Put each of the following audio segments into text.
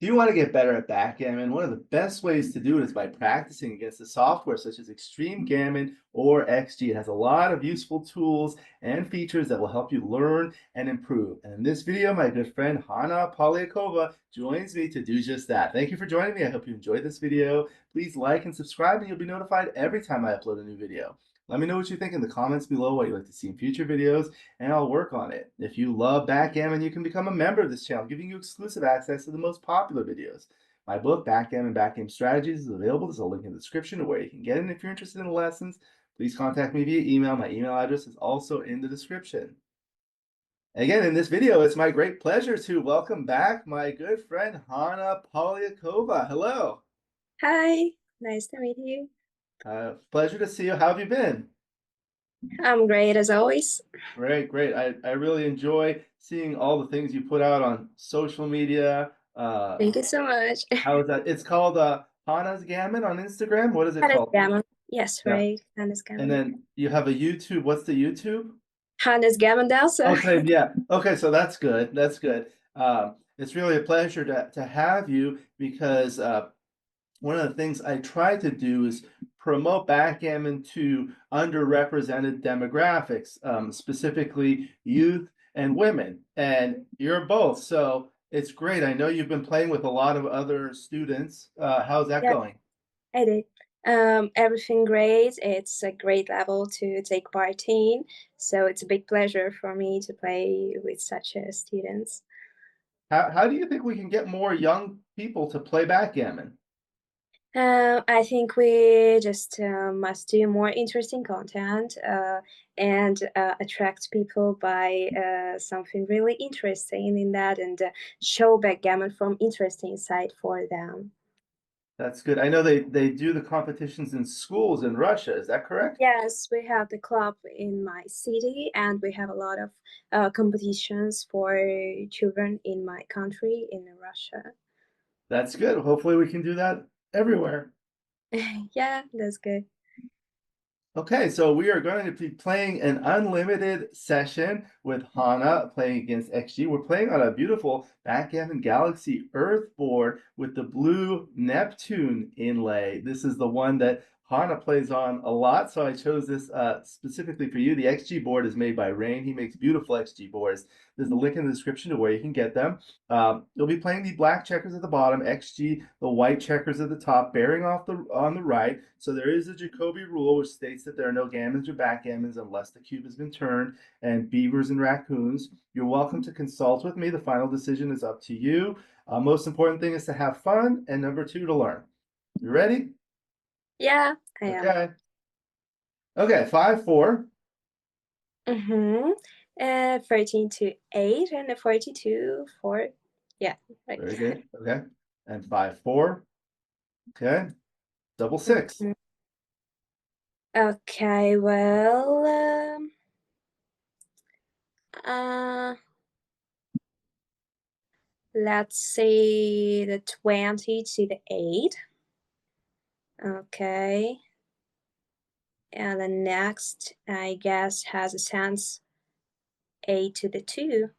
If you want to get better at backgammon, one of the best ways to do it is by practicing against the software such as Extreme Gammon or XG. It has a lot of useful tools and features that will help you learn and improve. And in this video, my good friend Hanna Polyakova joins me to do just that. Thank you for joining me. I hope you enjoyed this video. Please like and subscribe, and you'll be notified every time I upload a new video. Let me know what you think in the comments below, what you'd like to see in future videos, and I'll work on it. If you love backgammon, you can become a member of this channel, giving you exclusive access to the most popular videos. My book, Backgammon Backgame Strategies, is available. There's a link in the description to where you can get it. If you're interested in the lessons, please contact me via email. My email address is also in the description. Again, in this video, it's my great pleasure to welcome back my good friend, Hanna Polyakova. Hello. Hi, nice to meet you. Pleasure to see you. How have you been? I'm great as always. Great, great. I really enjoy seeing all the things you put out on social media. Thank you so much. How is that? It's called Hana's Gammon on Instagram. What is it Hannes called? Gammon. Yes, Yeah. right. Hannes And Gammon. then you have a YouTube. What's the YouTube? Hannes Gammon also. Okay, yeah. Okay, so that's good. That's good. It's really a pleasure to have you because one of the things I try to do is promote backgammon to underrepresented demographics, specifically youth and women. And you're both, so it's great. I know you've been playing with a lot of other students. How's that Yeah, going? I did. Everything great. It's a great level to take part in. So it's a big pleasure for me to play with such students. How do you think we can get more young people to play backgammon? I think we just must do more interesting content and attract people by something really interesting in that and show backgammon from interesting side for them. That's good. I know they do the competitions in schools in Russia. Is that correct? Yes, we have the club in my city and we have a lot of competitions for children in my country in Russia. That's good. Hopefully we can do that everywhere. Yeah, that's good. Okay, so we are going to be playing an unlimited session with Hanna playing against XG. We're playing on a beautiful Backgammon Galaxy Earth board with the blue Neptune inlay. This is the one that Hanna plays on a lot, so I chose this specifically for you. The XG board is made by Rain. He makes beautiful XG boards. There's a link in the description to where you can get them. You'll be playing the black checkers at the bottom, XG, the white checkers at the top, bearing off on the right. So there is a Jacobi rule which states that there are no gammons or backgammons unless the cube has been turned, and beavers and raccoons. You're welcome to consult with me. The final decision is up to you. Most important thing is to have fun, and number two, to learn. You ready? Yeah, I am. Okay. Okay, 5-4. Mm-hmm. 13 to 8 and a 42 4. Yeah, right. Very good. Okay. And 5-4. Okay. Double six. Mhm. Okay, well, uh, let's say the 20 to the 8. Okay. And the next, I guess, has a sense 8 to the 2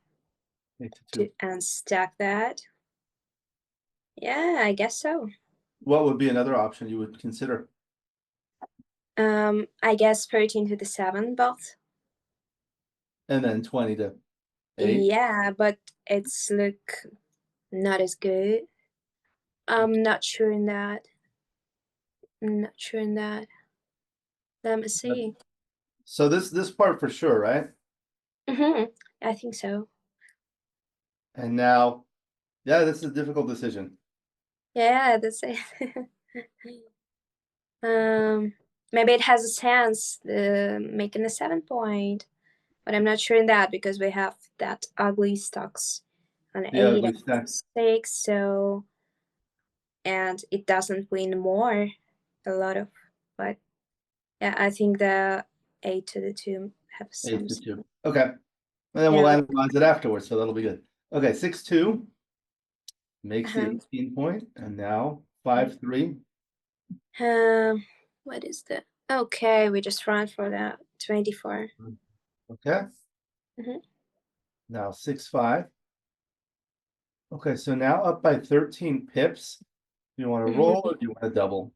8 to 2. to unstack that. Yeah, I guess so. What would be another option you would consider? I guess 13 to the 7 both. And then 20 to 8. Yeah, but it's look not as good. I'm not sure in that. I'm not sure in that. Let me see. So this part for sure, right? I think so. And now, yeah, this is a difficult decision. Yeah, that's it. Maybe it has a sense making a 7 point, but I'm not sure in that because we have that ugly stocks on The 8 ugly and stack. 6, so and it doesn't win more a lot of, but yeah, I think the 8 to the 2 have 8 some. to 2. Okay. And then we'll Yeah. analyze it afterwards, so that'll be good. Okay, 6-2 makes the Uh-huh. 18 point, and now 5-3. What is the okay? We just run for the 24. Okay. Mm-hmm. Now 6-5. Okay, so now up by 13 pips. Do you want to roll or Mhm. do you want to double?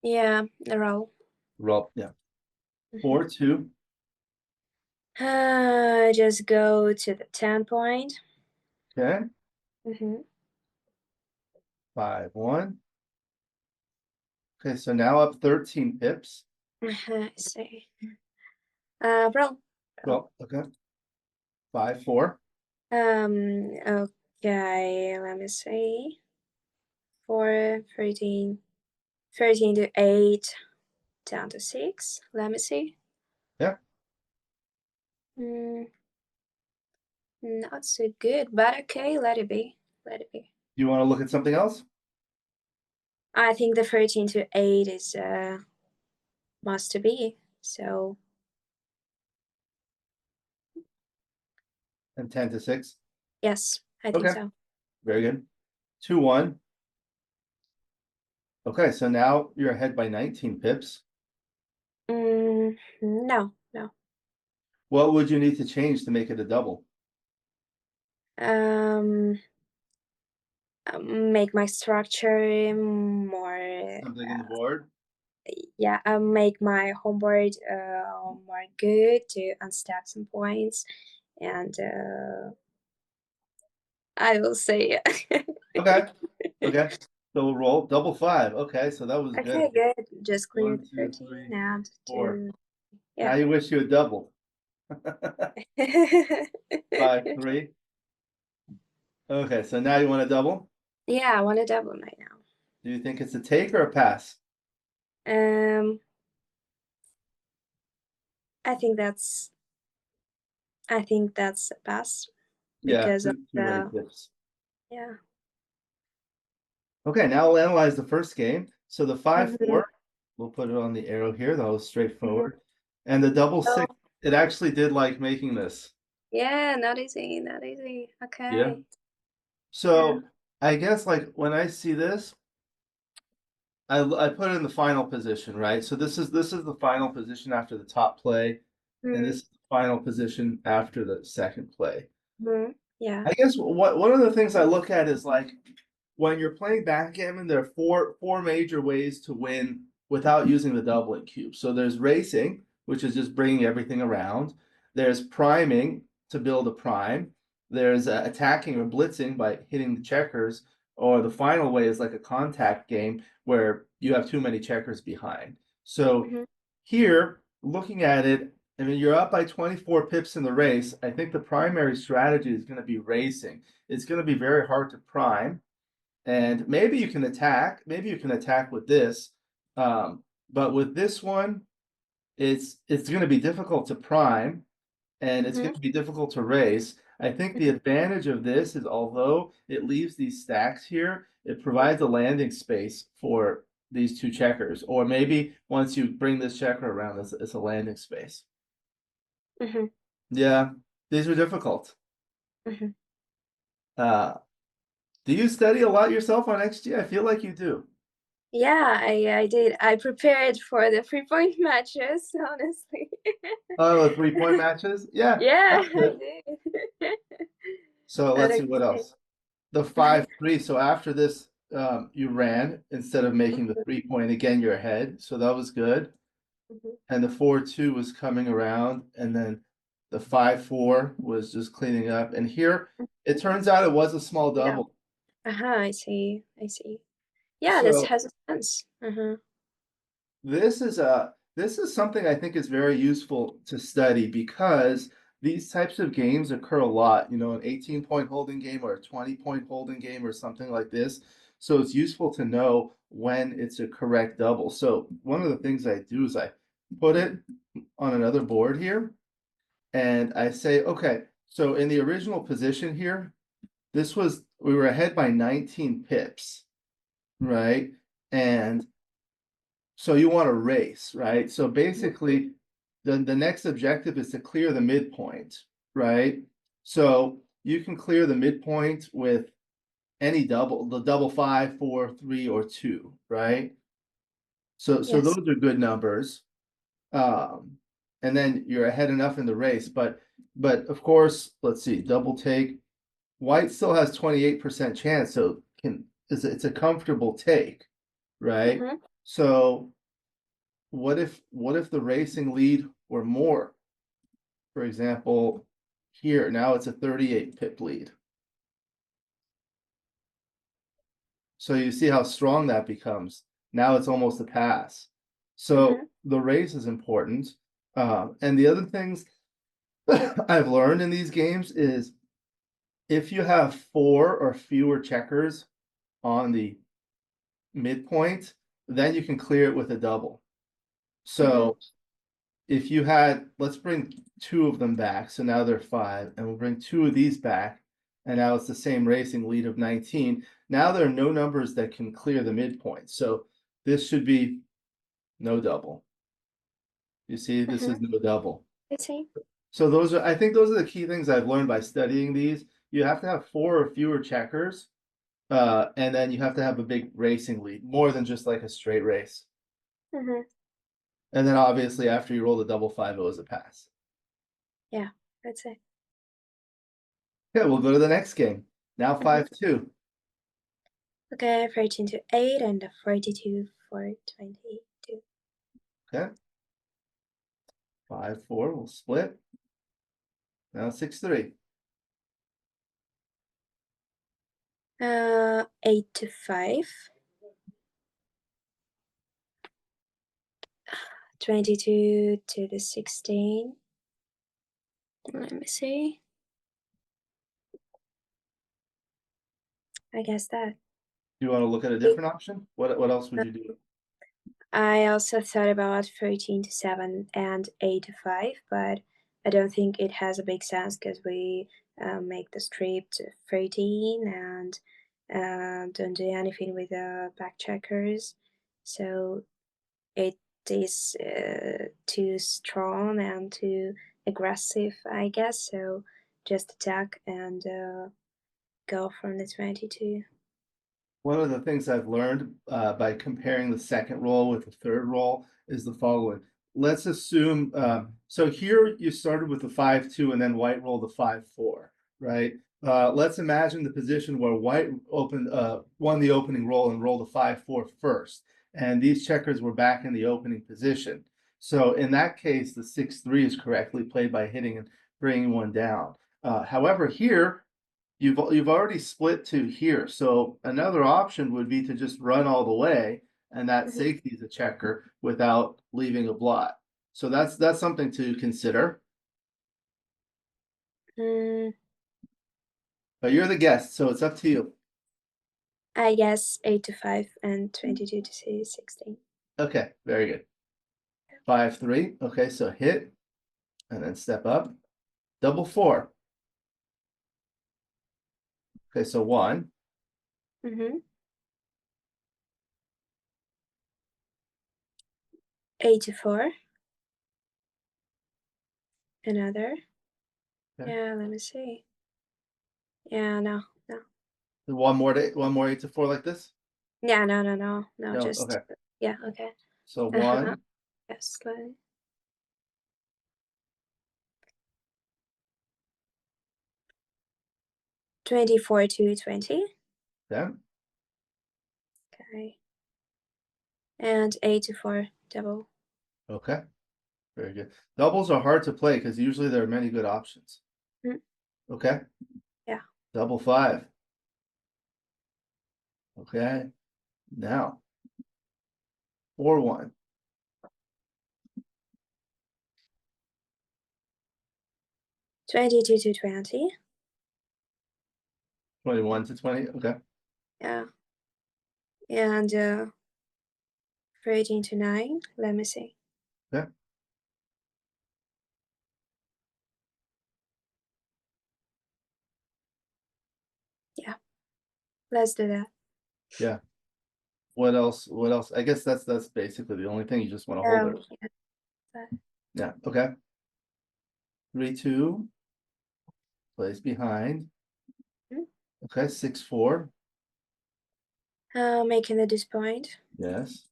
Yeah, the roll. Roll, yeah. Mhm. 4-2. Just go to the 10 point. Okay. Mm-hmm. 5-1. Okay, so now up 13 pips. I see. Roll. Roll. Well, okay. 5-4. Okay, let me see. 4, 13, 13 to 8, down to 6. Let me see. Yeah. Mm, not so good, but okay, let it be. Let it be. You want to look at something else? I think the 13 to 8 is must be. So, And 10-6. yes, I think Okay, so. very good. 2-1. Okay, so now you're ahead by 19 pips. No, no. What would you need to change to make it a double? Um, make my structure more, Something in the board? yeah, make my homeboard more good to unstack some points, and I will say, Okay. Okay. So we'll roll double five. Okay, so that was good. okay, good. Just clear One, the two, 13 three, and four. 2, Now yeah. you wish you had doubled. 5-3. Okay, so now you want to double? Yeah, I want to double right Do you think it's a take or a pass? now. I think that's a pass Yeah, because of too many the, pips. yeah. Okay, now we'll analyze the first game. So the Mhm, 5-4, we'll put it on the arrow here. That was mhm. straightforward. And the double Oh, six, it actually did like making this. yeah, not easy, not easy. Yeah. Okay. Yeah. So I guess like when I see this, I put it in the final position, right? So this is the final position after the top play, and this Mm, is the final position after the second play. yeah. I guess what one of the things I look at is like when you're playing backgammon, there are four major ways to win without using the doubling cube. So there's racing, which is just bringing everything around. There's priming to build a prime. There's attacking or blitzing by hitting the checkers. Or the final way is like a contact game where you have too many checkers behind. So Mhm, here, looking at it, I mean, you're up by 24 pips in the race. I think the primary strategy is going to be racing. It's going to be very hard to prime, and maybe you can attack. Maybe you can attack with this, but with this one, it's going to be difficult to prime, and it's going mhm, to be difficult to race. I think the mhm, advantage of this is although it leaves these stacks here, it provides a landing space for these two checkers. Or maybe once you bring this checker around, it's a landing space. mhm, Yeah, these are difficult. mhm. Uh, do you study a lot yourself on XG? I feel like you do. Yeah, I did. I prepared for the 3-point matches, honestly. Oh, 3-point matches? Yeah, Yeah, that's I good. did. So But let's see what okay. else. The 5-3. So after this, you ran instead of making the Mhm, 3-point again, you're ahead. So that was good. mhm. And the 4-2 was coming around, and then the 5-4 was just cleaning up. And here, it turns out it was a small Yeah. double. I see. I see. Yeah, this So has a sense. this is something I think is very useful to study because these types of games occur a lot, an 18-point holding game or a 20-point holding game or something like this. So it's useful to know when it's a correct double. So one of the things I do is I put it on another board here and I say, okay, so in the original position here, we were ahead by 19 pips, right? And so you want to race, right? So Mhm, basically, the next objective is to clear the midpoint, right? So you can clear the midpoint with any double, the double 5, 4, 3, or 2, right? So yes. those are good numbers. Um, and then you're ahead enough in the race. But of course, let's see, double take. white still has 28% chance, so it's a comfortable take, right? Mm-hmm. So what if the racing lead were more? For example, here now it's a 38 pip lead. So you see how strong that becomes. Now it's almost a pass. So Mm-hmm. the race is important. And the other things I've learned in these games is if you have 4 or fewer checkers on the midpoint, then you can clear it with a double. Mm-hmm. So if you had, let's bring 2 of them back. So now they're 5, and we'll bring 2 of these back. And now it's the same racing lead of 19. Now there are no numbers that can clear the midpoint. So this should be no double. You see, this Mm-hmm. is no double. I see. So I think those are the key things I've learned by studying these. You have to have 4 or fewer checkers, and then you have to have a big racing lead, more than just like a straight race. Mm-hmm. And then obviously after you roll the double 5, it was a pass. Yeah, that's it. Okay, we'll go to the next game. Now Mm-hmm. 5-2. Okay, 13 to 8 and 42 for 22. Okay. 5-4, we'll split. Now 6-3. 8 to 5. 22 to the 16. Let me see. I guess that. Do you want to look at a different option? What else would you do? I also thought about 13 to 7 and 8 to 5, but I don't think it has a big sense because we make the strip to 13 and don't do anything with the back checkers. So it is too strong and too aggressive, I guess. So just attack and go from the 22. One of the things I've learned by comparing the second roll with the third roll is the following. Let's assume, so here you started with the 5-2 and then white rolled the 5-4, right? Let's imagine the position where white won the opening roll and rolled a 5-4 first, and these checkers were back in the opening position. So in that case, the 6-3 is correctly played by hitting and bringing one down. However, here you've already split to here. So another option would be to just run all the way, and that Mm-hmm. safety is a checker without leaving a blot. So that's something to consider. Mm, But you're the guest, so it's up to you. I guess 8 to 5 and 22 to 16. Okay, very good. 5-3. Okay, so hit and then step up. Double 4. Okay, so 1. Mm-hmm. 8 to 4. Another. Okay. Yeah, let me see. Yeah, no, no. One more 8-4 like this? Yeah, no, No, just, okay. yeah, okay. So Uh-huh. 1. Yes, slowly. 24 to 20. Okay. Okay. And 8 to 4, double. Okay. Very good. Doubles are hard to play because usually there are many good options. Mm, Okay. yeah. Double 5. Okay. Now 4-1. 22 to 20. 21-20. Okay. Yeah. And 13 to 9. Let me see. Okay. Yeah, let's do that. Yeah. What else? What else? I guess that's basically the only thing. You just want to hold it. Yeah, that. Yeah. Okay. 3-2. Plays behind. Mm. Okay. 6-4. Making the deuce point. Yes.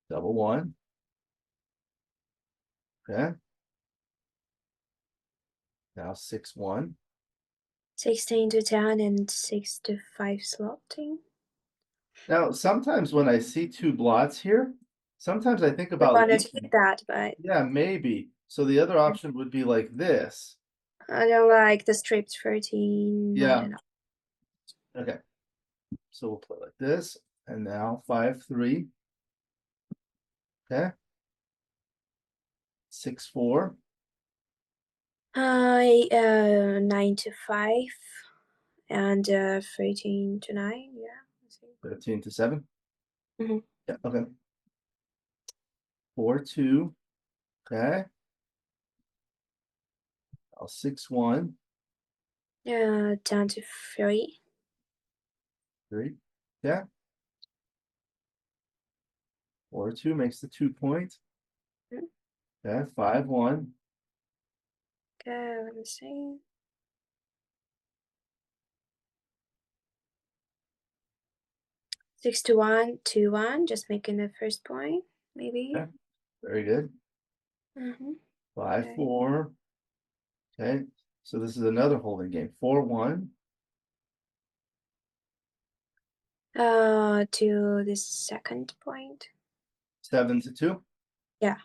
Double 1. Okay. Now 6-1. 16 to 10 and 6 to 5 slotting. Now, sometimes when I see two blots here, sometimes I think We about wanted to leaking. keep that, but Yeah, maybe. So the other option would be like this. I don't like the stripped 13, not Yeah. enough. Okay. So we'll play like this. And now 5-3. Okay. 6-4. 9 to 5 and 13 to 9, yeah. I think. 13-7. Mhm. Yeah, okay. 4-2. Okay. Now 6-1. 10 to 3. 3. Yeah. 4-2 makes the 2 point. Mm. Okay. 5-1. Okay, let me see. 6 to 1, 2-1, just making the first point, maybe. Okay. Very good. Mm-hmm. 5-4. Okay. So this is another holding game. 4-1. To the second point. 7-2. Yeah.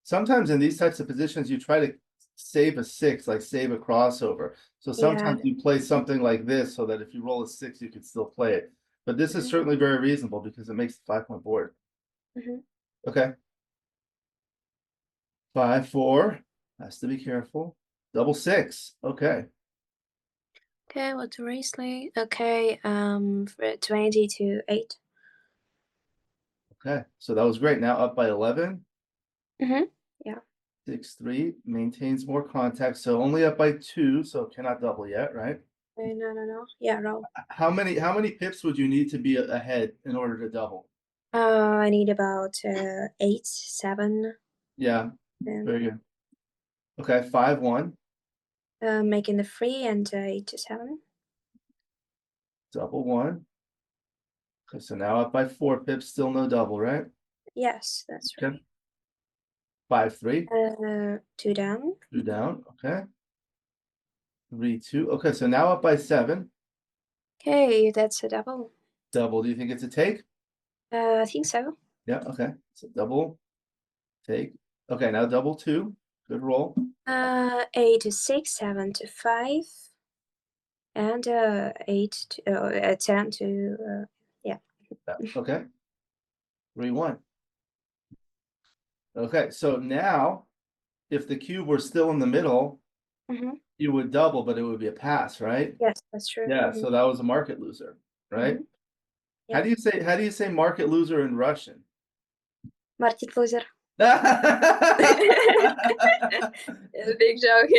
Sometimes in these types of positions, you try to save a 6, like save a crossover. So Yeah. sometimes you play something like this so that if you roll a 6, you can still play it. But this is certainly very reasonable because it makes the 5-point board. Mm-hmm. Okay. 5-4. Has to be careful. Double 6. Okay. Okay, what's the race late? Okay, for 20 to 8. Okay. So that was great. Now up by 11. Mm-hmm. Yeah. 6-3 maintains more contact. So only up by 2. So cannot double yet, right? No. Yeah, roll. How many pips would you need to be ahead in order to double? I need about 8, 7, Yeah. and Very good. Okay, 5-1. making the free and 8 to 7. Double 1. Okay, so now up by 4 pips, still no double, right? Yes, that's Okay. right. 5-3. 2 down. 2 down. Okay. 3-2. Okay, so now up by 7. Okay, that's a double. Double. Do you think it's a take? I think so. Yeah, okay. So double, take. Okay, now double 2. Good roll. 8 to 6, 7 to 5, and 8 to 10 to yeah. Yeah, okay. 3-1. Okay, so now if the cube were still in the middle, Mm-hmm. you would double, but it would be a pass, right? Yes, that's true. Yeah, Mm-hmm. so that was a market loser, right? Mm-hmm. How Yeah. do you say market loser in Russian? Market loser. Okay, Big joke.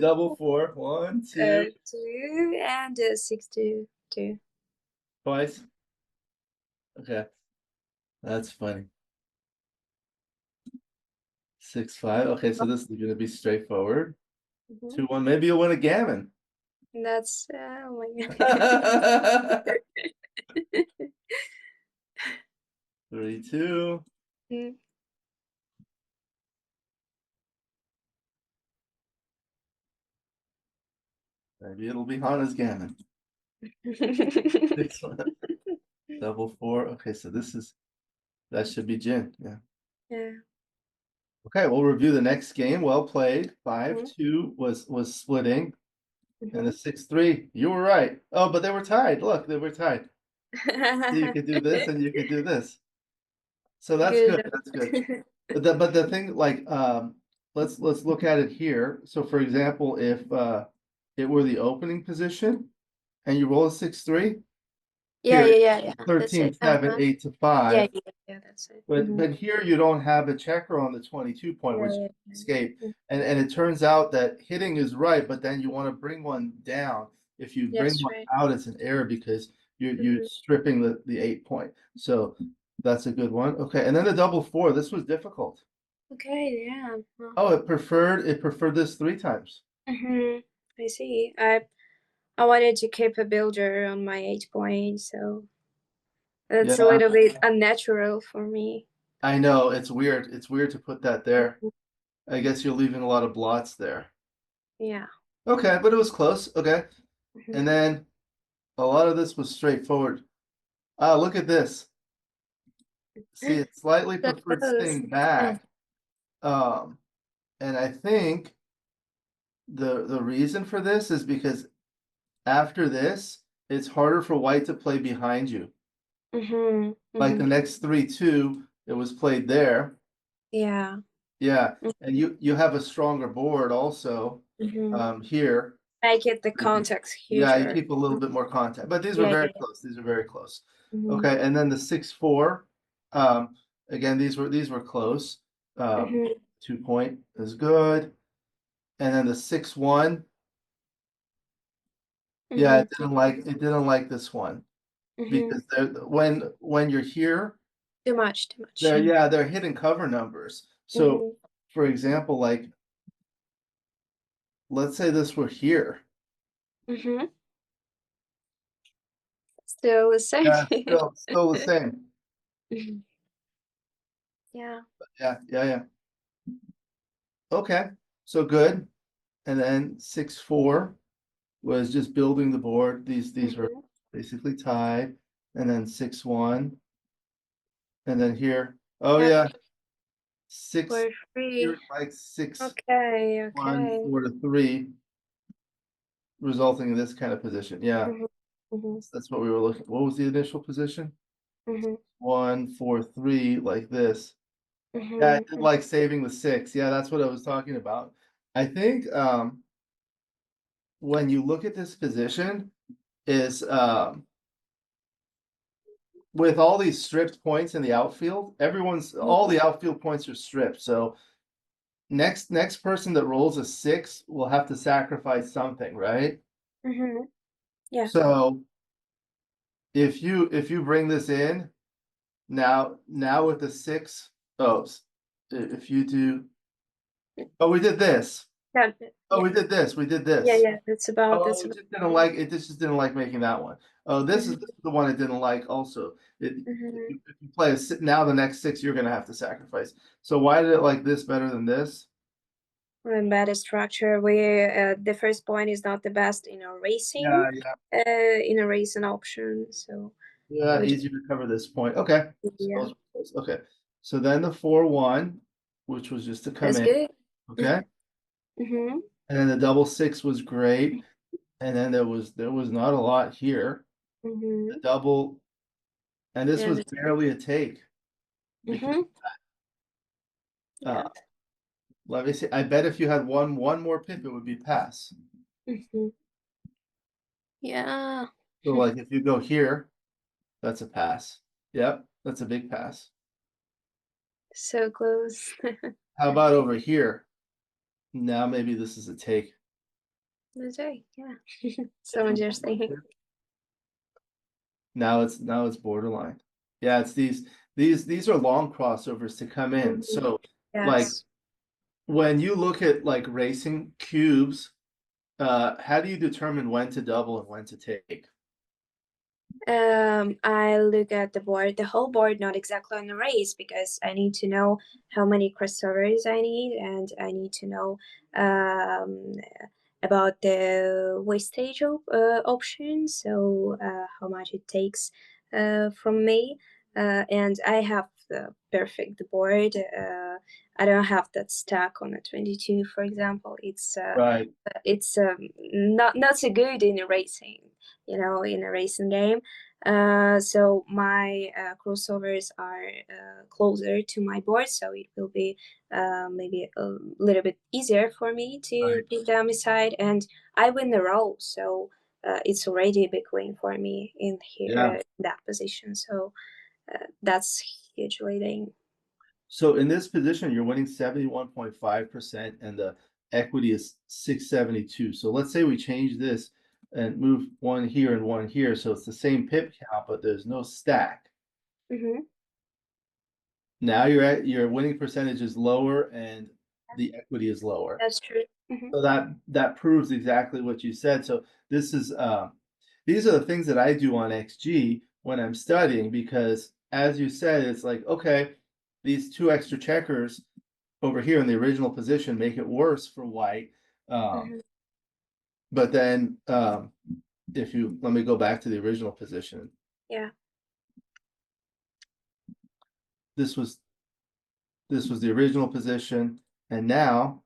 double 4. 1, 2, 2 and 6 to 2. twice. Okay, that's funny. 6-5. Okay, so this is gonna be straightforward. Mm-hmm. 2-1. Maybe you'll win a gammon. That's oh my god. 3-2. Mm. Maybe it'll be Hanna's gammon. 6-1. Double 4. Okay, so that should be Jin. Yeah. Yeah. Okay, we'll review the next game. Well played. Mhm. 5-2 was splitting. And the Mhm. 6-3, you were right. Oh, but they were tied. Look, they were tied. So you could do this and you could do this. So that's good. Good. That's good. But the thing, like, let's look at it here. So for example, if it were the opening position and you roll a 6-3, Yeah, here that's 13, it. 7, 8 to 5. Yeah, that's it. But Mhm. but here you don't have a checker on the 22 point, which Yeah. escape. Mm. And it turns out that hitting is right, but then you want to bring one down. If you bring That's one right. out, it's an error because you're Mhm. stripping the 8 point. So that's a good one. Okay, and then the double 4. This was difficult. Okay, yeah. Well, Oh, it preferred this 3 times. I see. I wanted to keep a builder on my 8 point, so Yeah, it's a little bit unnatural for me. I know it's weird. It's weird to put that there. I guess you're leaving a lot of blots there. Yeah. Okay, but it was close. Okay. And Mhm. then a lot of this was straightforward. Ah, look at this. See, it slightly So preferred close. staying back. Um, and I think the reason for this is because after this, it's harder for white to play behind you. Mhm. Like the Mhm. next 3-2, it was played there. Yeah. Yeah, and you have a stronger board also Mhm. here. Make it the context Yeah, you huger. keep a little bit more contact, but these were Yeah, very yeah, yeah. close. These are very close. Mhm. Okay, and then the 6-4. Um, again, these were close. Mhm. 2 point is good. And then the 6-1. Yeah, Mhm. it didn't like this one Mhm. because when you're here, Too much, too much. they're hidden cover numbers. So Mhm. for example, like let's say this were here. Mhm. Still the same. Yeah, still the same. Mhm. Yeah. Yeah. Okay, so good. And then 6-4 was just building the board. These were Mhm. basically tied. And then 6-1. And then here, oh Yep. yeah, six We're free. here like 6-1, Okay, okay. 4-3, resulting in this kind of position. Yeah, Mhm. Mhm. that's what we were looking. What was the initial position? Mhm. 1-4-3, like this. Yeah, I Mhm. did like saving the six. Yeah, that's what I was talking about. I think when you look at this position is with all these stripped points in the outfield, all Mhm. the outfield points are stripped. So next person that rolls a six will have to sacrifice something, right? Mhm. Yeah. So if you bring this in now with the six, oh, if you do, oh, we did this. Yeah. Oh, Yeah. we did this. We did Yeah, this. yeah. That's Oh, about. it just didn't like making that one. Oh, this is Mhm. this is the one it didn't like also. Mhm. If you play now the next six, you're gonna have to sacrifice. So why did it like this better than this? Embedded structure. We the first point is not the best Yeah, yeah, in a racing option. So yeah, we just easier to cover this point. Okay. So yeah. those were close. Okay. So then the 4-1, which was just to come That's in. good. Okay. Mhm. And then the double six was great. And then there was not a lot here. The Mhm. double, and this Yeah. was barely a take because Mhm. uh Yeah. let me see. I bet if you had one more pip, it would be pass. Mhm. Yeah. So like if you go here, that's a pass. Yep, that's a big pass. So close. How about over here? Now maybe this is a take. That's right. Yeah. So interesting. Now it's borderline. Yeah, it's these are long crossovers to come in. Mhm. So like Yes. when you look at like racing cubes, how do you determine when to double and when to take? I look at the board, the whole board, not exactly on the race, because I need to know how many crossovers I need, and I need to know um, about the wastage option, so how much it takes from me. And I have the perfect board. I don't have that stack on a 22, for example. Right, It's not so good in a racing, in a racing game. So my crossovers are closer to my board, so it will be maybe a little bit easier for me to right. put them aside, and I win the roll. So it's already a big win for me in Yeah. here in that position. So that's huge leading. So in this position, you're winning 71.5% and the equity is 672. So let's say we change this and move one here and one here. So it's the same pip count, but there's no stack. Mm-hmm. Now your winning percentage is lower and the equity is lower. That's true. Mm-hmm. So that proves exactly what you said. So this is these are the things that I do on XG when I'm studying because as you said, it's like, okay, these two extra checkers, over here in the original position make it worse for white. Um, Mhm. but then if you let me go back to the original position. Yeah. This was the original position, and now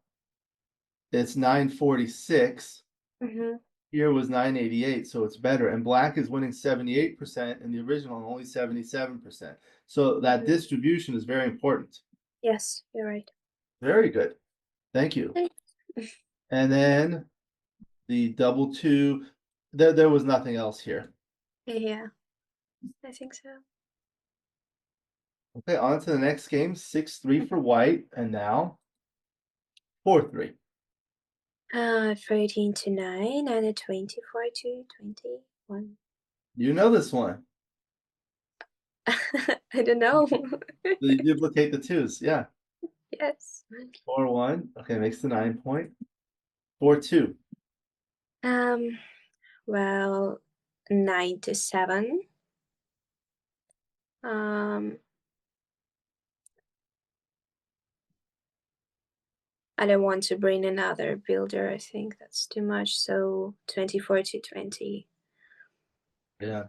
it's 946. Mhm. Here was 988, so it's better. And black is winning 78%, and the original only 77%. So that Mhm. distribution is very important. Yes, you're right. Very good. Thank you. Okay. And then the double two, there was nothing else here. Yeah, I think so. Okay, on to the next game. 6-3 for white, and now 4-3. 13 to 9 and 24 to 21. You know this one. I don't know. So you duplicate the twos. Yeah. Yes. 4-1. Okay, makes the 9 point. 4-2. Um, well, 9 to 7. Um, I don't want to bring another builder. I think that's too much. So 24 to 20. Yeah.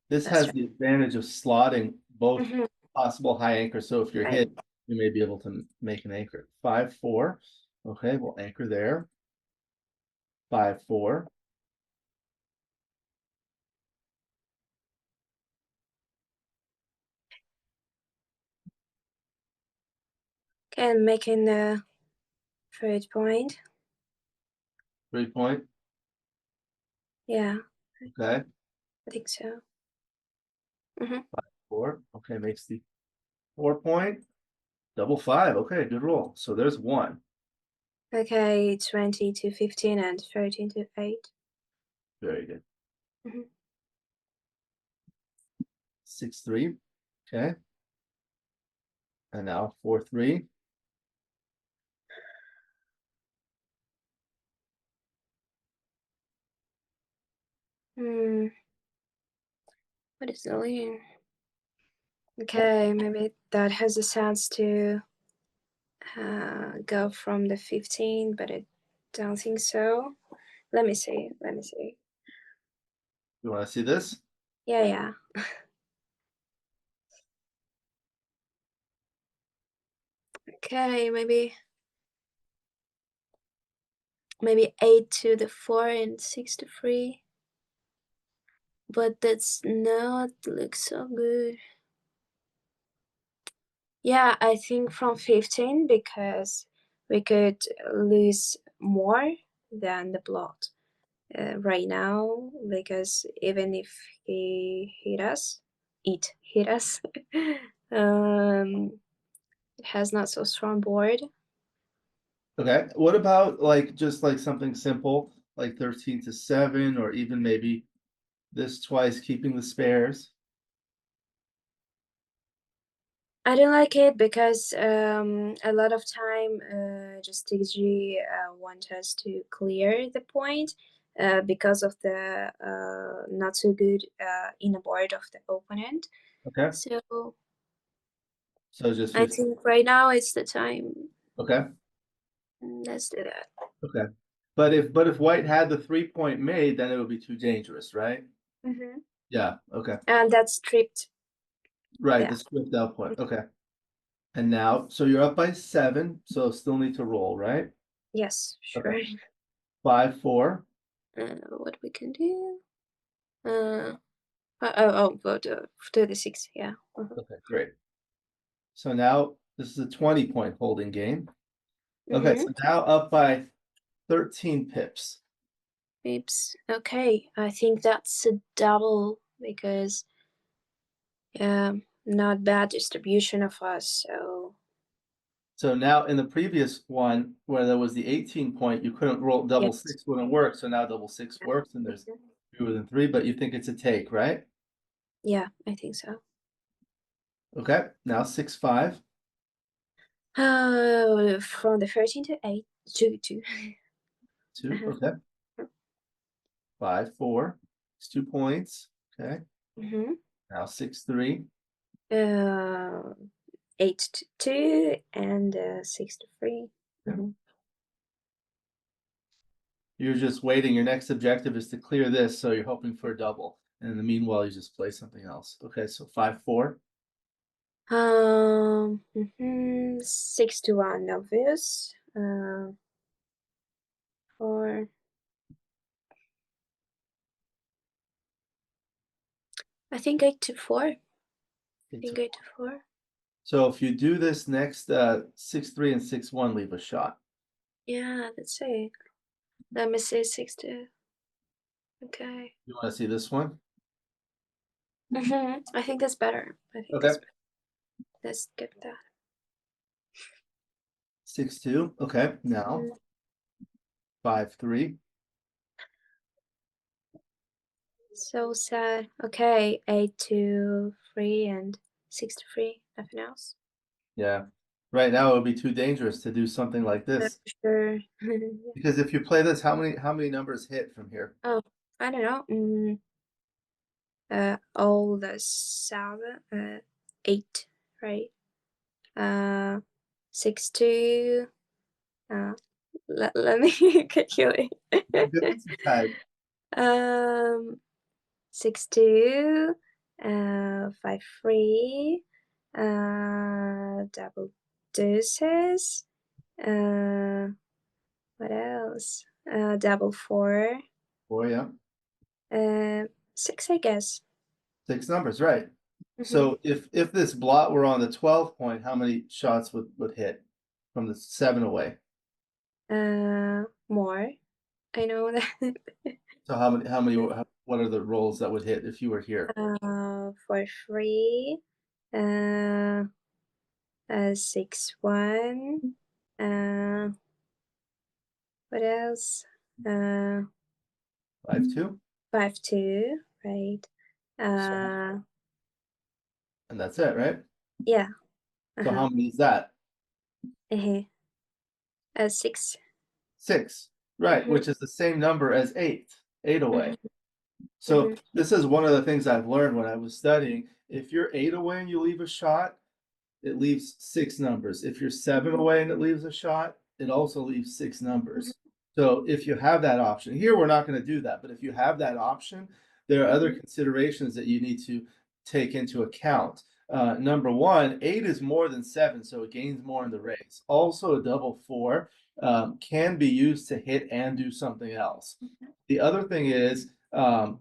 This That's has right. the advantage of slotting both Mhm. possible high anchors. So if you're Right. hit, you may be able to make an anchor. 5-4. Okay, we'll anchor there. 5-4. And making the third point. 3 point. Yeah, Okay. I think so. Mhm. 4. Okay, makes the 4 point. Double five. Okay, good roll. So there's one. Okay, 20 to 15 and 13 to 8. Very good. Mhm. 6-3. Okay. And now 4-3. Hmm, what is the lean? Okay, maybe that has a sense to go from the 15, but I don't think so. Let me see. Let me see. You want to see this? Yeah, yeah. Okay, maybe 8 to the 4 and 6 to 3. But that's not look so good. Yeah, I think from 15 because we could lose more than the plot right now because even if he hit us, it has not so strong board. Okay. What about like just like something simple, like 13-7, or even maybe this twice, keeping the spares? I don't like it because a lot of time just XG want us to clear the point because of the not so good inner board of the opponent. Okay. So So just I 15. think right now it's the time. Okay. Let's do that. Okay. But if white had the 3 point made, then it would be too dangerous, right? Hmm. Yeah. Okay. And that's stripped. Right. Yeah. The script out point. Okay. And now, so you're up by 7, so still need to roll, right? Yes, Okay. sure. 5-4. What we can do? But 36. Yeah. Okay, great. So now this is a 20 point holding game. Okay, so Mm-hmm. now up by 13 pips. Oops. Okay, I think that's a double because not bad distribution of us. So So now in the previous one where there was the 18 point, you couldn't roll double yes, six wouldn't work. So now double six works and there's fewer than 3, but you think it's a take, right? yeah, I think so. Okay, now 6-5. From the 13 to 8 to 2. 2. Uh-huh. Okay. 5-4. It's 2 points. Okay. Mm-hmm. Now 6-3. Uh, 8 to 2 and 6 to 3. Yeah. Mhm. You're just waiting. Your next objective is to clear this, so you're hoping for a double. And in the meanwhile, you just play something else. Okay, so 5-4. 6 to 1, obvious. 4. I think 8 to 4. I think 8 to 4. So if you do this next 6-3 and 6-1, leave a shot. Yeah, that's it. Let me see, 6 to. Okay. You want to see this one? I think that's better. I think Okay. that's better. Let's skip that. 6-2. Okay. Now Mm. 5-3. So sad. Okay, 8 to 3 and 6 to 3. Nothing else. Yeah. Right now it would be too dangerous to do something like this. Sure. Because if you play this, how many numbers hit from here? Oh, I don't know. All the 8, right? 6 to. Let me calculate. Good exercise. um, 6 2, 5 3, double deuces. Uh, what else? Double 4. Oh yeah. 6, I guess. 6 numbers, right. Mm-hmm. So if this blot were on the 12 point, how many shots would hit from the 7 away? More. I know that. So what are the rolls that would hit if you were here? For 3, uh, 6 1. Uh, what else? Uh, 5-2. 5 2, right? So, Uh, and that's it, right? yeah. So Uh-huh. how many is that? Uh-huh. 6. 6, right, Mm-hmm. which is the same number as 8, 8 away. Mm-hmm. So this is one of the things I've learned when I was studying. If you're 8 away and you leave a shot, it leaves 6 numbers. If you're 7 away and it leaves a shot, it also leaves 6 Mm-hmm. numbers. So if you have that option, here we're not going to do that, but if you have that option, there are other Mm-hmm. considerations that you need to take into account. Number one, 8 is more than 7, so it gains more in the race. Also, a double 4 can be used to hit and do something else. The other thing is,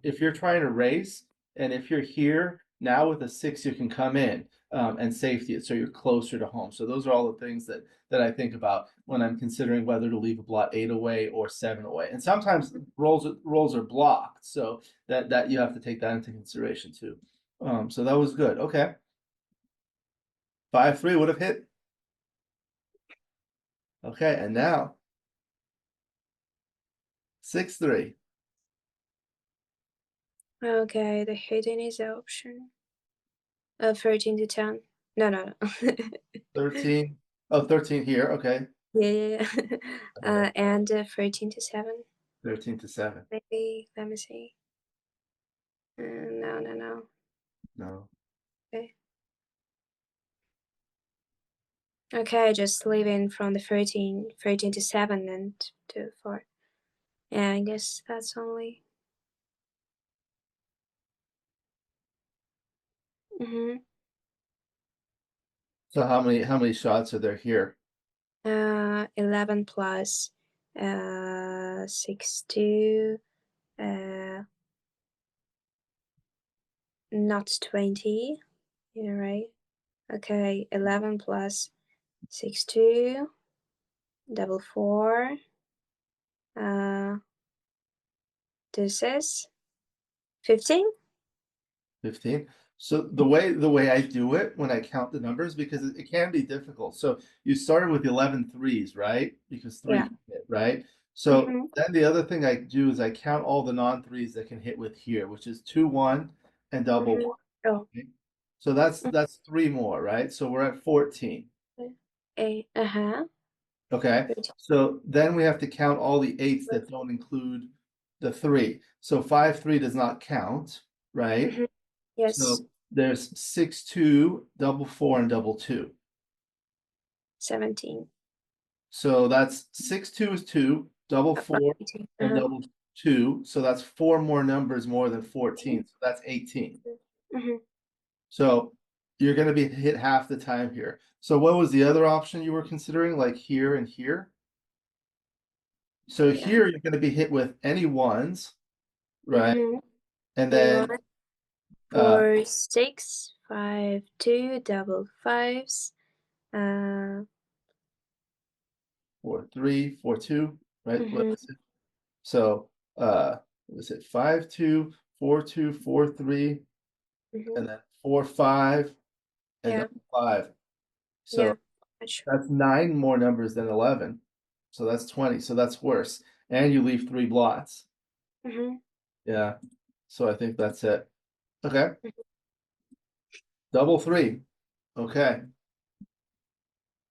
if you're trying to race, and if you're here now with a 6, you can come in and safety it so you're closer to home. So those are all the things that I think about when I'm considering whether to leave a blot 8 away or 7 away. And sometimes rolls are blocked, so that you have to take that into consideration too. So that was good. Okay, 5-3 would have hit. Okay, and now 6-3. Okay, the hidden is the option. 13 to 10. No, no, no. 13. Oh, 13 here. Okay. Yeah, yeah, yeah. Okay. And 13 to 7. 13-7. Maybe. Let me see. No, no, no. No. Okay. Okay, just leaving from the 13 to 7 and to 4. Yeah, I guess that's only. Mm-hmm. So how many shots are there here? 11 plus 6 2, not 20. Yeah, right. Okay, 11 plus 6 2, double 4. This is 15. 15. So the way I do it when I count the numbers, because it can be difficult. So you started with 11 threes, right? Because 3 Yeah. can hit, right? So Mm-hmm. then the other thing I do is I count all the non-threes that can hit with here, which is 2 1 and double Mm-hmm. 1. Oh. Okay? So that's 3 more, right? So we're at 14. Uh-huh. Okay. 13. So then we have to count all the eights that don't include the 3. So 5-3 does not count, right? Mm-hmm. Yes. So there's 6-2, double 4, and double 2. 17. So that's 6-2 is 2, double 4, 18. and Uh-huh. double 2. So that's 4 more numbers more than 14. So that's 18. Mm-hmm. So you're going to be hit half the time here. So what was the other option you were considering, like here and here? So Yeah. here you're going to be hit with any ones, right? Mm-hmm. And then 4, 6, 5, 2, double fives. 4, 3, 4, 2, right? What Mm-hmm. is it? So what is it? 5, 2, 4, 2, 4, 3, Mm-hmm. and then 4, 5, and Yeah. double 5. Yeah. So that's 9 more numbers than 11. So that's 20. So that's worse. And you leave 3 blots. Mm-hmm. Yeah. So I think that's it. Okay. Double 3. Okay.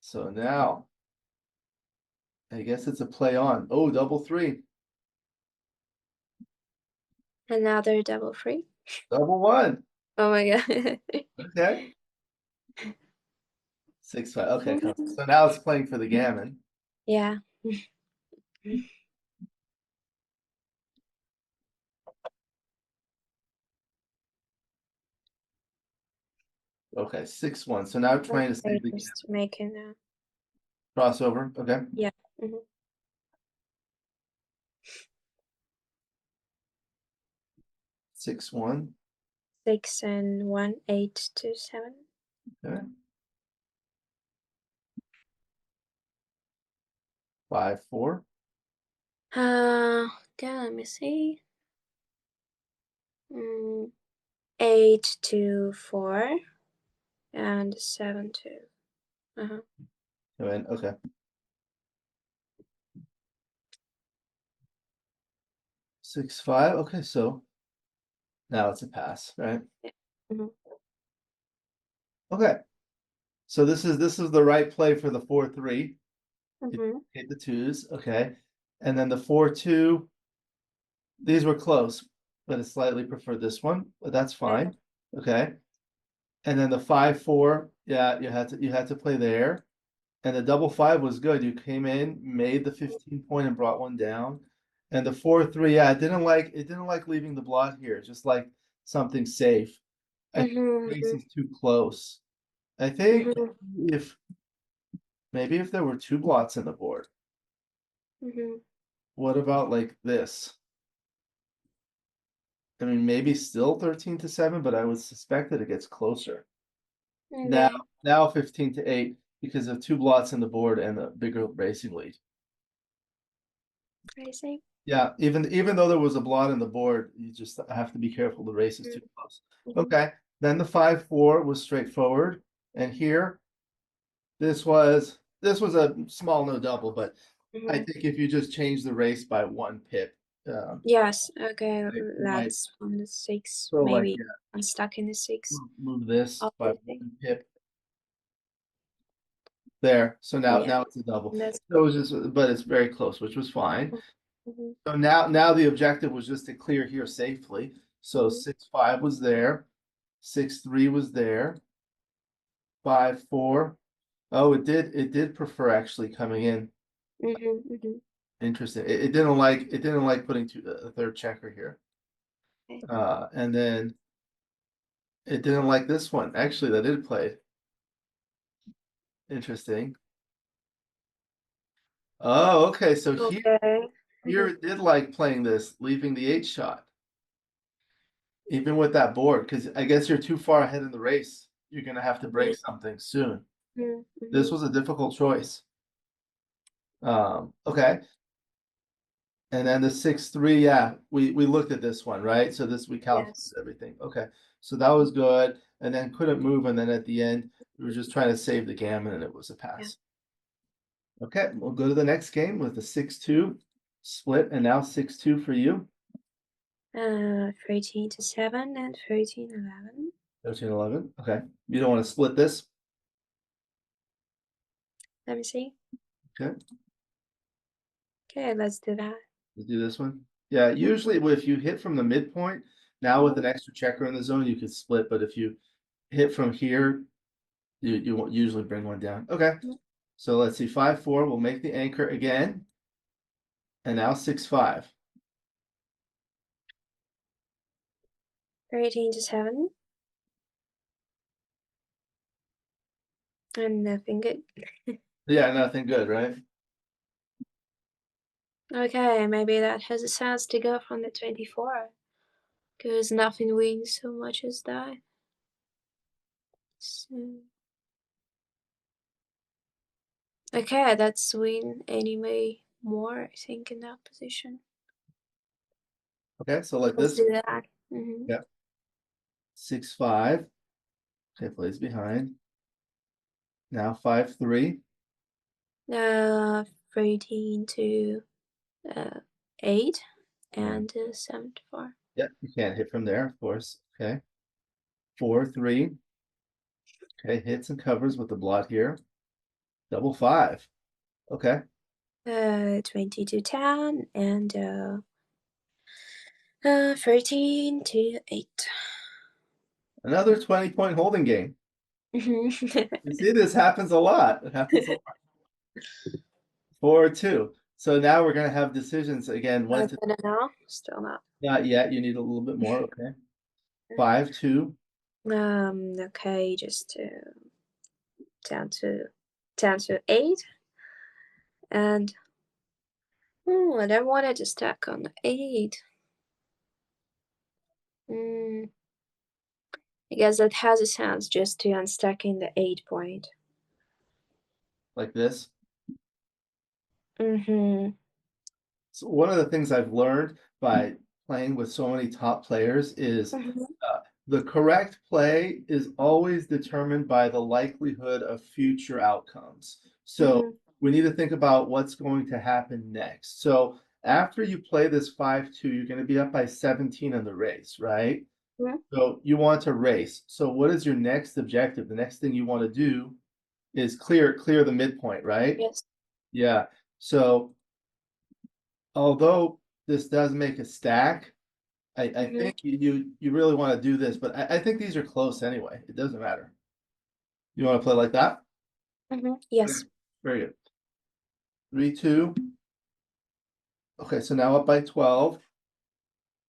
So now I guess it's a play on. Oh, double 3. Another double free. Double 1. Oh my god. Okay. 6, 5. Okay. So now it's playing for the gammon. Yeah. Okay. 6, 1. So now trying to Okay, save the just making crossover. Okay. yeah. Mm-hmm. 6, 1. 6 and 1, 8 to 7. Okay. 5, 4. Okay, let me see. 8 to 4 and 7 to uh-huh. Okay. 6, 5. Okay. So now it's a pass, right? Yeah. Mm-hmm. Okay. So this is the right play for the 4, 3. You Mm-hmm. hit the 2s. Okay. And then the 4, 2. These were close, but I slightly prefer this one, but that's fine. Okay. And then the 5, 4. Yeah, you had to play there. And the double 5 was good. You came in, made the 15 point and brought one down. And the 4, 3, yeah, it didn't like leaving the blot here, just like something safe. I think the ace Mm-hmm. is too close. I think Mm-hmm. if maybe if there were 2 blots in the board, Mm-hmm. what about like this? I mean, maybe still 13 to 7, but I would suspect that it gets closer. Now, Okay. now 15 to 8 because of 2 blots in the board and a bigger racing lead. Crazy. Yeah, even though there was a blot in the board, you just have to be careful. The race is too close. Mm-hmm. Okay, then the 5, 4 was straightforward, and here this was a small no double, but I Mm-hmm. think if you just change the race by 1 pip, Yes. Okay. you might That's on the 6. so like Maybe yeah, I'm stuck in the 6. move this by Obviously. 1 pip there. So now Yeah. now it's a double. That's So it was just, but it's very close, which was fine. mm-hmm. So now the objective was just to clear here safely. So Mm-hmm. 6, 5 was there, 6, 3 was there, 5, 4. Oh, it did prefer actually coming in. Mm-hmm. Mm-hmm. Interesting. It didn't like putting a third checker here. Okay. And then it didn't like this one. Actually, that did play. Interesting. Oh, okay. So here Okay. here it did like playing this, leaving the 8 shot, even with that board, because I guess you're too far ahead in the race. You're gonna have to break something soon. This Mm-hmm. was a difficult choice. Okay. And then the 6, 3, yeah, we looked at this one, right? So this we calculated Yes. everything. Okay. So that was good. And then couldn't move, and then at the end, we were just trying to save the gammon and it was a Yeah. pass. Okay, we'll go to the next game with the 6, 2 split, and now 6, 2 for you. 13 to 7 and 13, 11. 13, 11. Okay. You don't want to split this? Let me see. Okay. Okay, let's do that. Let's do this one. Yeah, usually if you hit from the midpoint, now with an extra checker in the zone, you could split, but if you hit from here, you won't usually bring one down. Okay. Mhm. So let's see, 5-4 will make the anchor again, and now 6-5. 13 to 7. And nothing good. Yeah, nothing good, right? Okay, maybe that has a chance to go from the 24. Because nothing wins so much as that. So, okay, that's win anyway more, I think, in that position. Okay, so like Let's this, do that. Mm-hmm. yeah, 6-5. Okay, plays behind. Now 5-3. 13 to uh, 8 and 7 to 4. Yeah, you can't hit from there, of course. Okay, 4-3. Okay, hits and covers with the blot here. Double 5. Okay, 20 to 10 and 13 to 8. another 20-point holding game. Mm-hmm. You see, this happens a lot. It happens a lot. 4-2. So now we're gonna have decisions again. What to, No, still not. not yet. You need a little bit more. Okay, 5-2. Okay, just down to 8, and I don't wanted to stack on the 8. Mm, I guess that has a sense just to unstacking the 8 point. Like this. Mm-hmm. So one of the things I've learned by playing with so many top players is Mm-hmm. the correct play is always determined by the likelihood of future outcomes. So Mm-hmm. we need to think about what's going to happen next. So after you play this 5-2, you're going to be up by 17 in the race, right? Mm-hmm. So you want to race. So what is your next objective? The next thing you want to do is clear the midpoint, right? Yes. Yeah. So although this does make a stack, I Mm-hmm. think you really want to do this, but I think these are close anyway. It doesn't matter. You want to play like that? Mm-hmm. Okay, Yes. very good. 3-2. Okay, so now up by 12.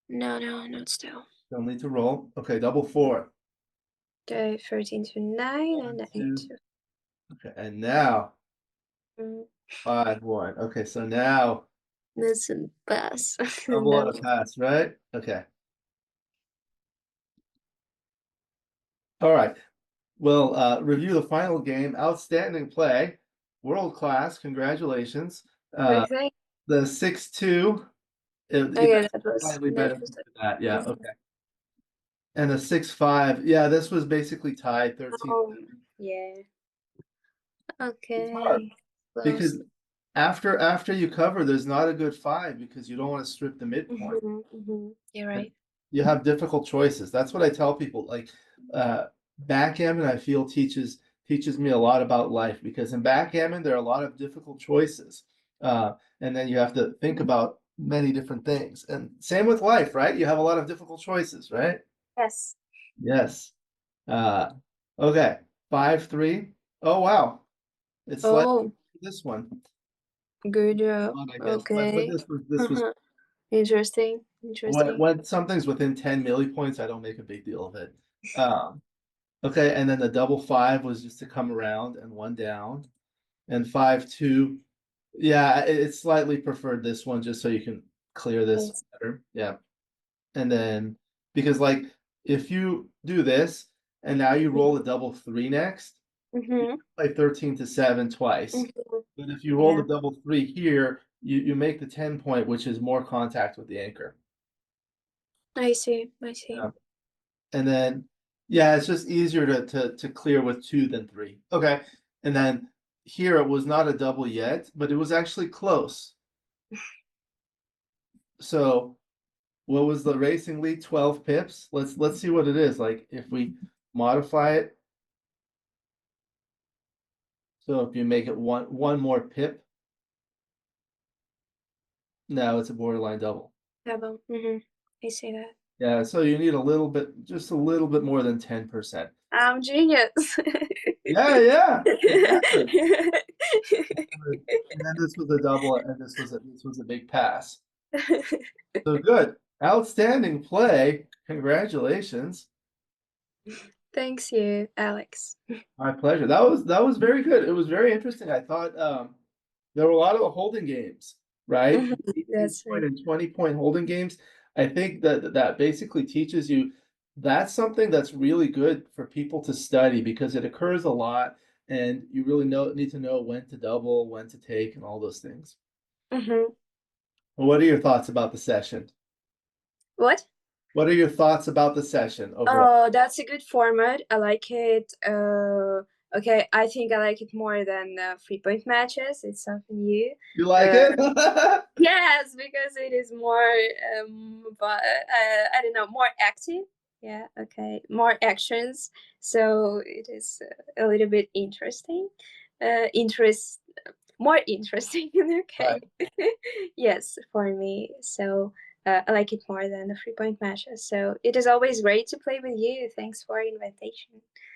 No, no, not still. Don't need to roll. Okay, double 4. Okay, 13 to 9 1, and 8 2. to. Okay, and now Mm, 5-1. Okay, so now that's a pass. double on No. a pass, right? Okay. All right. We'll review the final game. Outstanding play. World class. Congratulations. Uh, Okay. the 6-2. Yeah, Okay, that was slightly better than it. that. Yeah, Mhm. okay. And a 6-5. Yeah, this was basically tied 13. Oh, yeah. It's hard Okay. because Close. after you cover, there's not a good 5 because you don't want to strip the midpoint. Mm-hmm, mm-hmm. You're And right. you have difficult choices. That's what I tell people. Like uh, backgammon, I feel teaches me a lot about life because in backgammon there are a lot of difficult choices, and then you have to think about many different things. And same with life, right? You have a lot of difficult choices, right? Yes. Yes. Uh, okay, 5-3. Oh wow, it's like Oh, this one. good job. I guess, but Okay. this was Interesting. Interesting. when something's within 10 millipoints, I don't make a big deal of it. Um, okay, and then the double 5 was just to come around and one down, and 5-2. Yeah, it's slightly preferred this one just so you can clear this Yes. better. Yeah, and then because like if you do this and now you roll a double 3 next, you Mm-hmm. play 13 to 7 twice. Mm-hmm. But if you roll Yeah. the double 3 here, you make the 10 point, which is more contact with the anchor. I see. I see. Yeah. And then yeah, it's just easier to clear with 2 than 3. Okay. And then here it was not a double yet, but it was actually close. So what was the racing lead? 12 pips. Let's see what it is. Like if we modify it. So if you make it one more pip, now it's a borderline double. Double. Mm-hmm. I see that. Yeah, so you need a little bit, just a little bit more than 10%. I'm genius. Yeah, yeah, exactly. And then this was a double, and this was a big pass. So good. Outstanding play. Congratulations. Thanks you, Alex. My pleasure. That was very good. It was very interesting. I thought there were a lot of the holding games, right? Mhm, 18 that's point right. and 20-point holding games. I think that basically teaches you that's something that's really good for people to study because it occurs a lot and you really need to know when to double, when to take, and all those things. Mhm. What are your thoughts about the session? What? What are your thoughts about the session overall? Oh, that's a good format. I like it. Okay, I think I like it more than 3-point matches. It's something new. You like Uh, it? yes, because it is more, but I don't know, more active. Yeah, okay, more actions. So it is a little bit interesting. Interest more interesting. Okay. Right. Yes, for me. So I like it more than the 3-point matches. So it is always great to play with you. Thanks for invitation.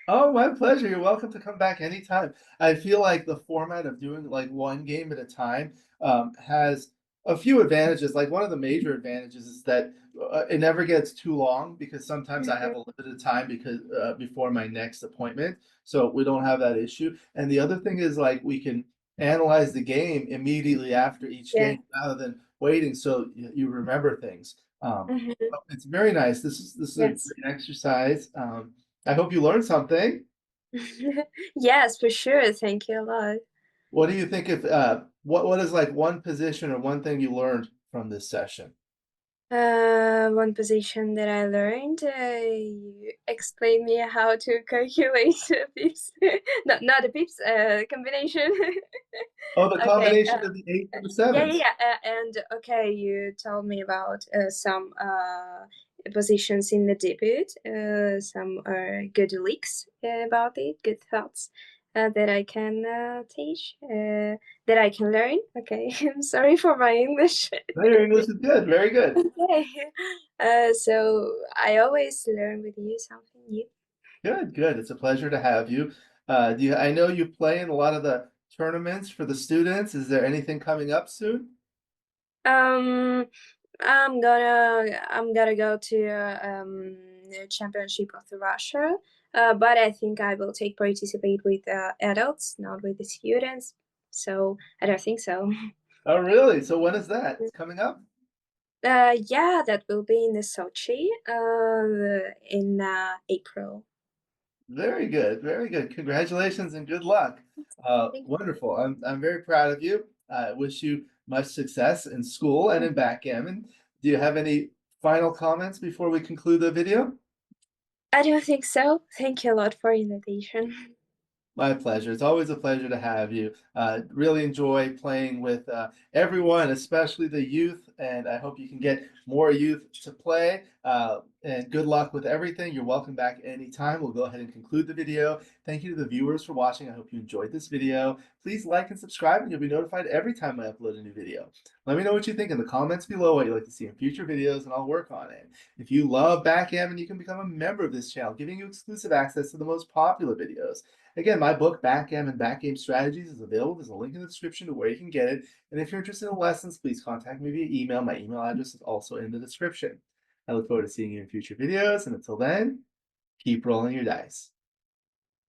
Oh, my pleasure. You're welcome to come back anytime. I feel like the format of doing like one game at a time has a few advantages. Like one of the major advantages is that it never gets too long because sometimes I have Mhm. a limited time because before my next appointment, so we don't have that issue. And the other thing is like we can analyze the game immediately after each Yeah. game rather than waiting so you remember things. Mhm. It's very nice. This is a Yes. great exercise. I hope you learned something. Yes, for sure. Thank you a lot. What do you think if what is like one position or one thing you learned from this session? One position that I learned, you explain me how to calculate pips. No, not the pips, combination. Oh, the Okay. combination of the eights and the Yeah, yeah, sevens. yeah. And okay, you told me about some positions in the debut, some good leaks about it, good thoughts that I can teach, that I can learn. Okay, I'm sorry for my English. No, your English is good. Very good. Okay. So I always learn with you something new. Good, good. It's a pleasure to have you. I know you play in a lot of the tournaments for the students. Is there anything coming up soon? Um, I'm gonna go to the championship of the Russia, but I think I will take participate with adults, not with the students. So I don't think so. Oh, really? So when is that? It's coming up? Yeah, that will be in the Sochi, in April. Very good, very good. Congratulations and good luck. Thank Wonderful. I'm very proud of you. I wish you much success in school and you. in backgammon. Do you have any final comments before we conclude the video? I don't think so. Thank you a lot for invitation. My pleasure. It's always a pleasure to have you. Really enjoy playing with everyone, especially the youth, and I hope you can get more youth to play. And good luck with everything. You're welcome back anytime. We'll go ahead and conclude the video. Thank you to the viewers for watching. I hope you enjoyed this video. Please like and subscribe, and you'll be notified every time I upload a new video. Let me know what you think in the comments below, what you'd like to see in future videos, and I'll work on it. If you love backgammon, you can become a member of this channel, giving you exclusive access to the most popular videos. Again, my book, Backgammon Backgame Strategies, is available. There's a link in the description to where you can get it. And if you're interested in lessons, please contact me via email. My email address is also in the description. I look forward to seeing you in future videos. And until then, keep rolling your dice.